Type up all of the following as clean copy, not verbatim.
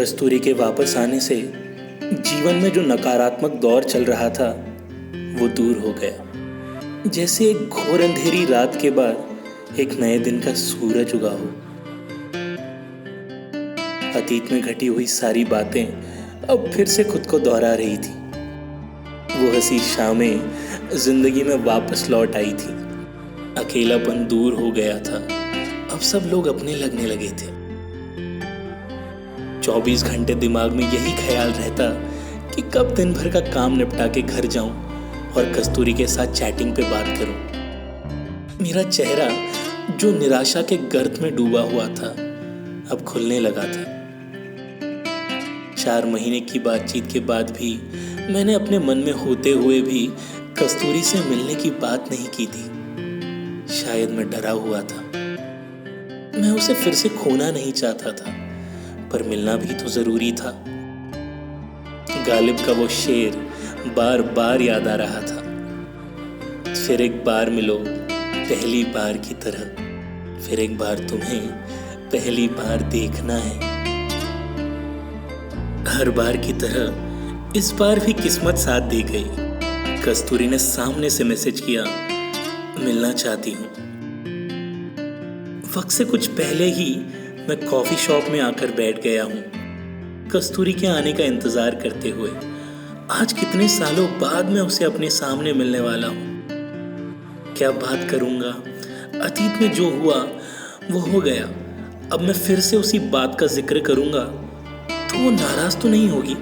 कस्तूरी के वापस आने से जीवन में जो नकारात्मक दौर चल रहा था वो दूर हो गया। जैसे एक घोर अंधेरी रात के बाद एक नए दिन का सूरज उगा हो। अतीत में घटी हुई सारी बातें अब फिर से खुद को दोहरा रही थी। वो हंसी शामें जिंदगी में वापस लौट आई थी। अकेलापन दूर हो गया था। अब सब लोग अपने लगने लगे थे। 24 घंटे दिमाग में यही ख्याल रहता कि कब दिन भर का काम निपटा के घर जाऊं और कस्तूरी के साथ चैटिंग पे बात करूं। मेरा चेहरा जो निराशा के गर्त में डूबा हुआ था अब खुलने लगा था। 4 महीने की बातचीत के बाद भी मैंने अपने मन में होते हुए भी कस्तूरी से मिलने की बात नहीं की थी। शायद मैं डरा हुआ था। मैं उसे फिर से खोना नहीं चाहता था, पर मिलना भी तो जरूरी था। गालिब का वो शेर बार बार याद आ रहा था। फिर एक बार मिलो पहली बार की तरह, फिर एक बार तुम्हें पहली बार देखना है। हर बार की तरह इस बार भी किस्मत साथ दे गई। कस्तूरी ने सामने से मैसेज किया, मिलना चाहती हूँ। वक्त से कुछ पहले ही मैं कॉफी शॉप में आकर बैठ गया हूँ, कस्तूरी के आने का इंतजार करते हुए। आज कितने सालों बाद मैं उसे अपने सामने मिलने वाला हूँ। क्या बात करूँगा? अतीत में जो हुआ वो हो गया। अब मैं फिर से उसी बात का जिक्र करूँगा तो वो नाराज तो नहीं होगी?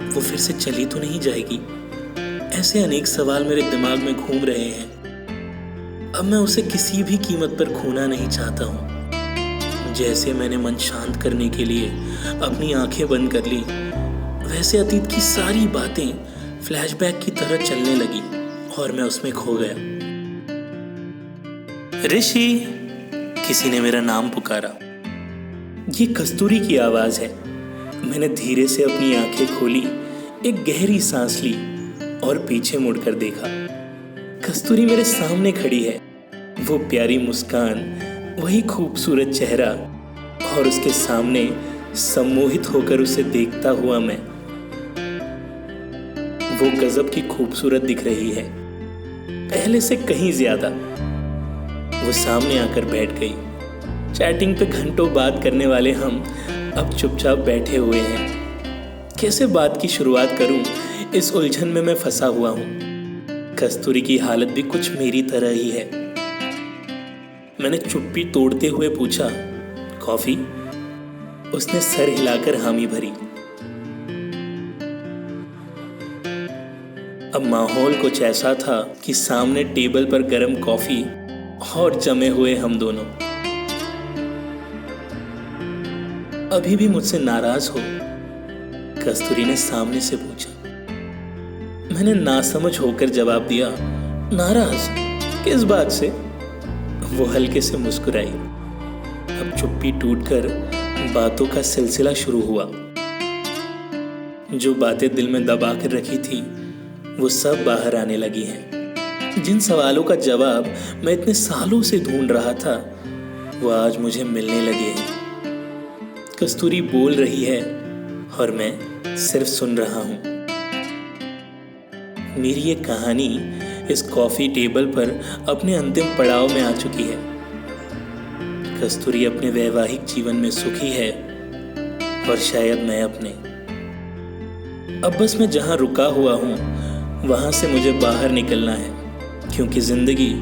वो फिर से चली तो नहीं जाएगी? ऐसे अनेक सवाल मेरे दिमाग में घूम रहे हैं। अब मैं उसे किसी भी कीमत पर खोना नहीं चाहता हूँ। जैसे मैंने मन शांत करने के लिए अपनी आंखें बंद कर ली, वैसे अतीत की सारी बातें फ्लैशबैक की तरह चलने लगी और मैं उसमें खो गया। ऋषि, किसी ने मेरा नाम पुकारा। ये कस्तूरी की आवाज है। मैंने धीरे से अपनी आंखें खोली, एक गहरी सांस ली और पीछे मुड़कर देखा। कस्तूरी मेरे सामने खड़ी है। वो प्यारी मुस्कान, वही खूबसूरत चेहरा और उसके सामने सम्मोहित होकर उसे देखता हुआ मैं। वो गजब की खूबसूरत दिख रही है, पहले से कहीं ज्यादा। वो सामने आकर बैठ गई। चैटिंग पे घंटों बात करने वाले हम अब चुपचाप बैठे हुए हैं। कैसे बात की शुरुआत करूं, इस उलझन में मैं फंसा हुआ हूं। कस्तूरी की हालत भी कुछ मेरी तरह ही है। मैंने चुप्पी तोड़ते हुए पूछा, कॉफी? उसने सर हिलाकर हामी भरी। अब माहौल कुछ ऐसा था कि सामने टेबल पर गर्म कॉफी और जमे हुए हम दोनों। अभी भी मुझसे नाराज हो? कस्तूरी ने सामने से पूछा। मैंने नासमझ होकर जवाब दिया, नाराज? किस बात से? वो हल्के से मुस्कुराई। अब चुप्पी टूटकर बातों का सिलसिला शुरू हुआ। जो बातें दिल में दबा कर रखी थी वो सब बाहर आने लगी हैं। जिन सवालों का जवाब मैं इतने सालों से ढूंढ रहा था वो आज मुझे मिलने लगे हैं। कस्तूरी बोल रही है और मैं सिर्फ सुन रहा हूं। मेरी ये कहानी इस कॉफी टेबल पर अपने अंतिम पड़ाव में आ चुकी है। कस्तूरी अपने वैवाहिक जीवन में सुखी है और शायद मैं अपने। अब बस मैं जहां रुका हुआ हूं वहां से मुझे बाहर निकलना है, क्योंकि जिंदगी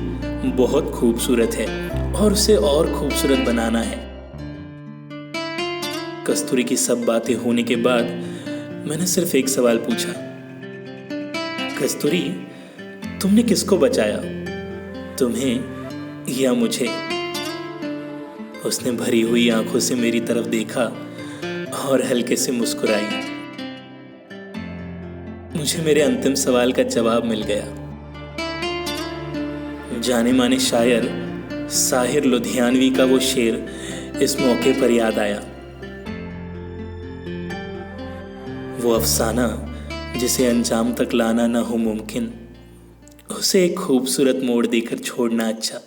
बहुत खूबसूरत है और उसे और खूबसूरत बनाना है। कस्तूरी की सब बातें होने के बाद मैंने सिर्फ एक सवाल पूछा, कस्तूरी, तुमने किसको बचाया, तुम्हें या मुझे? उसने भरी हुई आंखों से मेरी तरफ देखा और हल्के से मुस्कुराई। मुझे मेरे अंतिम सवाल का जवाब मिल गया। जाने माने शायर साहिर लुधियानवी का वो शेर इस मौके पर याद आया। वो अफसाना जिसे अंजाम तक लाना ना हो मुमकिन, उसे एक खूबसूरत मोड़ देकर छोड़ना अच्छा।